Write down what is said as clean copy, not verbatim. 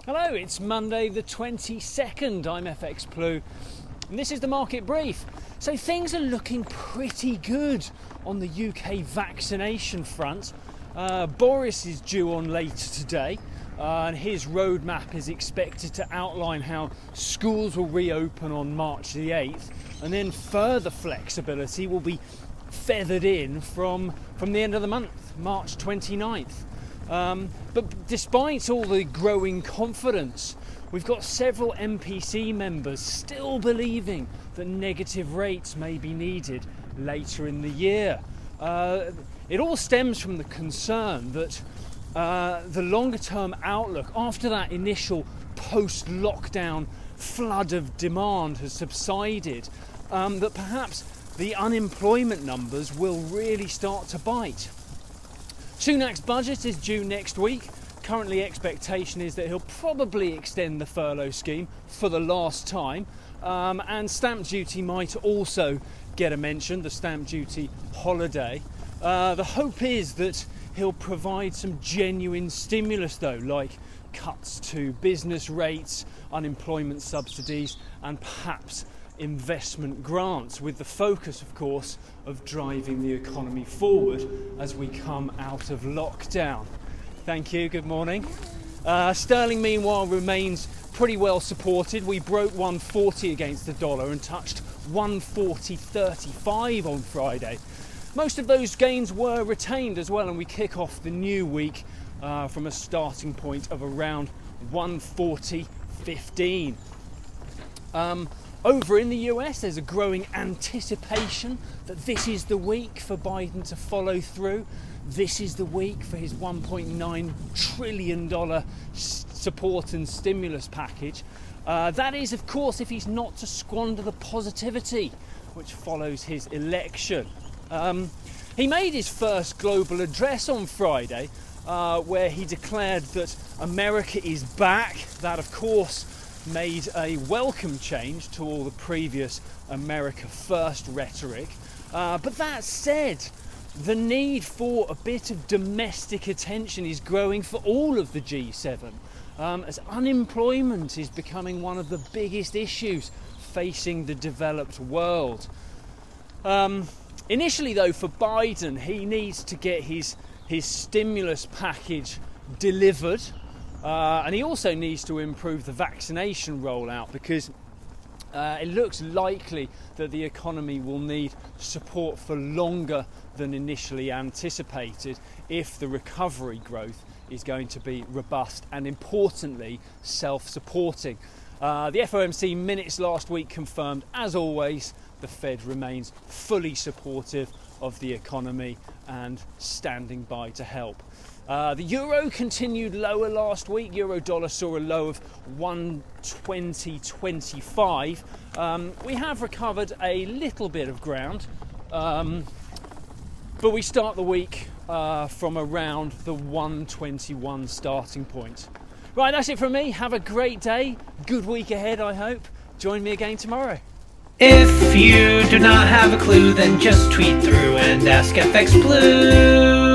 Hello, it's Monday the 22nd. I'm FX Plu, and this is the market brief. So things are looking pretty good on the UK vaccination front. Boris is due on later today, and his roadmap is expected to outline how schools will reopen on March the 8th, and then further flexibility will be feathered in from the end of the month, March 29th. But despite all the growing confidence, we've got several MPC members still believing that negative rates may be needed later in the year. It all stems from the concern that the longer term outlook after that initial post-lockdown flood of demand has subsided, that perhaps the unemployment numbers will really start to bite. Sunak's budget is due next week. Currently expectation is that he'll probably extend the furlough scheme for the last time, and stamp duty might also get a mention, the stamp duty holiday. The hope is that he'll provide some genuine stimulus though, like cuts to business rates, unemployment subsidies, and perhaps investment grants, with the focus of course of driving the economy forward as we come out of lockdown. Thank you, good morning. Sterling meanwhile remains pretty well supported. We broke 140 against the dollar and touched 140.35 on Friday. Most of those gains were retained as well, and we kick off the new week from a starting point of around 140.15. Over in the US, there's a growing anticipation that this is the week for Biden to follow through. This is the week for his $1.9 trillion support and stimulus package. That is, of course, if he's not to squander the positivity which follows his election. He made his first global address on Friday, where he declared that America is back. That, of course, made a welcome change to all the previous America First rhetoric. But that said, the need for a bit of domestic attention is growing for all of the G7, as unemployment is becoming one of the biggest issues facing the developed world. Initially though, for Biden, he needs to get his stimulus package delivered. And he also needs to improve the vaccination rollout, because it looks likely that the economy will need support for longer than initially anticipated if the recovery growth is going to be robust and, importantly, self-supporting. The FOMC minutes last week confirmed, as always, the Fed remains fully supportive of the economy and standing by to help. The euro continued lower last week. Euro dollar saw a low of 120.25. We have recovered a little bit of ground, but we start the week from around the 121 starting point. Right, that's it from me. Have a great day. Good week ahead, I hope. Join me again tomorrow. If you do not have a clue, then just tweet through and ask FX Blue.